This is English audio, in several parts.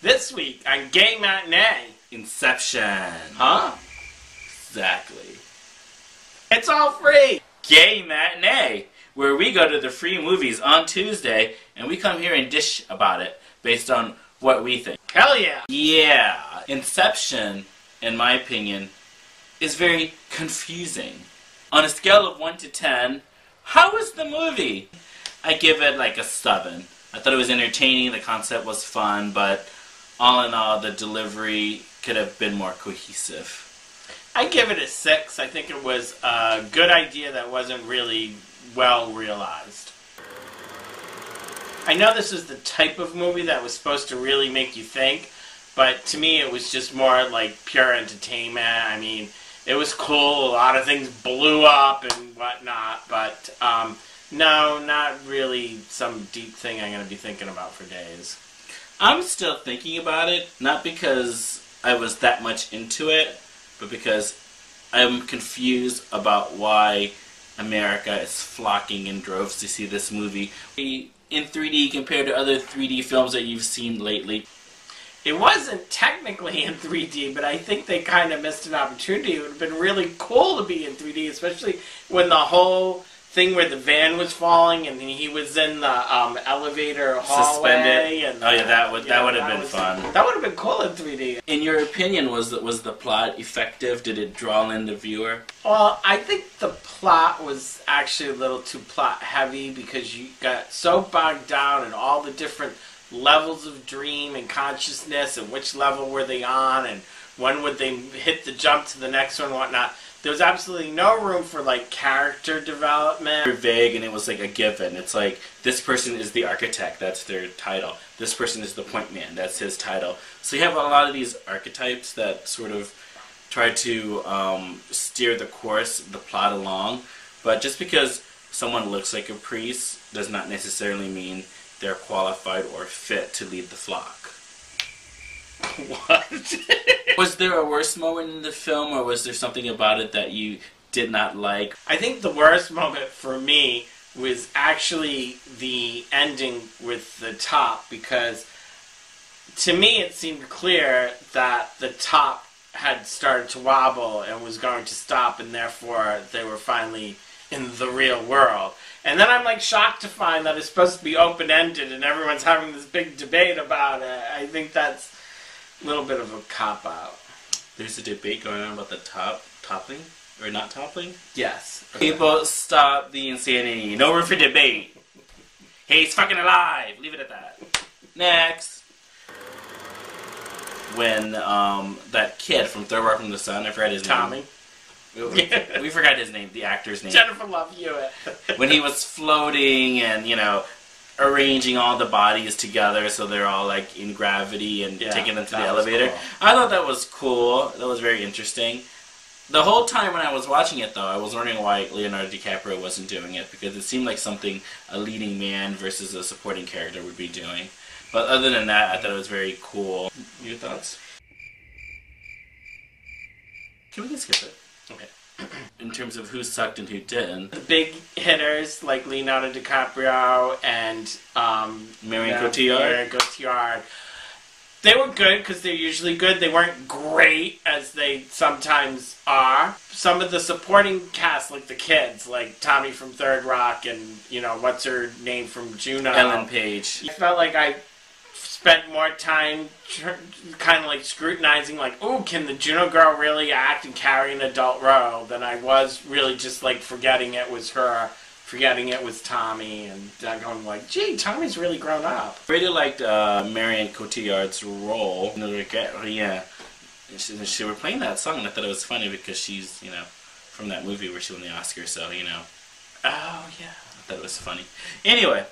This week on Gay Matinee. Inception. Huh? Exactly. It's all free. Gay Matinee, where we go to the free movies on Tuesday and we come here and dish about it based on what we think. Hell yeah. Yeah. Inception, in my opinion, is very confusing. On a scale of 1 to 10, how was the movie? I give it like a 7. I thought it was entertaining, the concept was fun, but all in all, the delivery could have been more cohesive. I give it a 6. I think it was a good idea that wasn't really well realized. I know this is the type of movie that was supposed to really make you think, but to me it was just more like pure entertainment. I mean, it was cool, a lot of things blew up and whatnot, but no, not really some deep thing I'm going to be thinking about for days. I'm still thinking about it, not because I was that much into it, but because I'm confused about why America is flocking in droves to see this movie in 3D compared to other 3D films that you've seen lately. It wasn't technically in 3D, but I think they kind of missed an opportunity. It would have been really cool to be in 3D, especially when the whole thing where the van was falling and he was in the elevator hallway. Suspended. And oh yeah, that would have been fun. That would have been cool in 3D. In your opinion, was the plot effective? Did it draw in the viewer? Well, I think the plot was actually a little too plot heavy because you got so bogged down in all the different levels of dream and consciousness and which level were they on and when would they hit the jump to the next one and whatnot. There was absolutely no room for like character development. They were vague and it was like a given. It's like, this person is the architect, that's their title. This person is the point man, that's his title. So you have a lot of these archetypes that sort of try to steer the course, the plot along. But just because someone looks like a priest does not necessarily mean they're qualified or fit to lead the flock. What? Was there a worse moment in the film, or was there something about it that you did not like? I think the worst moment for me was actually the ending with the top, because to me it seemed clear that the top had started to wobble and was going to stop, and therefore they were finally in the real world. And then I'm like shocked to find that it's supposed to be open-ended and everyone's having this big debate about it. I think that's a little bit of a cop-out. There's a debate going on about the toppling or not toppling? Yes. People, stop the insanity. No room for debate. Hey, he's fucking alive. Leave it at that. Next. When that kid from Third Rock from the Sun, I forgot his name. Tommy. We forgot his name, the actor's name. Jennifer Love Hewitt. When he was floating and, you know, arranging all the bodies together so they're all like in gravity and taking them to the elevator. Cool. I thought that was cool. That was very interesting. The whole time when I was watching it, though, I was wondering why Leonardo DiCaprio wasn't doing it, because it seemed like something a leading man versus a supporting character would be doing. But other than that, I thought it was very cool. Your thoughts? Can we just skip it? Okay. In terms of who sucked and who didn't. The big hitters like Leonardo DiCaprio and Marion Cotillard. They were good because they're usually good. They weren't great as they sometimes are. Some of the supporting cast, like the kids, like Tommy from Third Rock and, you know, what's her name from Juno? Ellen Page. I felt like I spent more time kind of like scrutinizing, like, oh, can the Juno girl really act and carry an adult role, than I was really just like forgetting it was her, forgetting it was Tommy, and going like, gee, Tommy's really grown up. I really liked Marion Cotillard's role. Yeah, she were playing that song, and I thought it was funny because she's, you know, from that movie where she won the Oscar, so, you know. Oh, yeah. I thought it was funny. Anyway,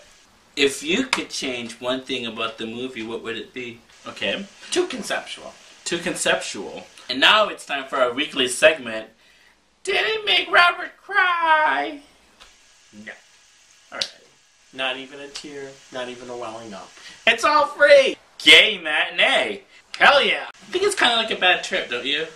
if you could change one thing about the movie, what would it be? Okay. Too conceptual. Too conceptual. And now it's time for our weekly segment. Did it make Robert cry? No. Alright. Not even a tear. Not even a welling up. It's all free! Gay Matinee. Hell yeah! I think it's kind of like a bad trip, don't you?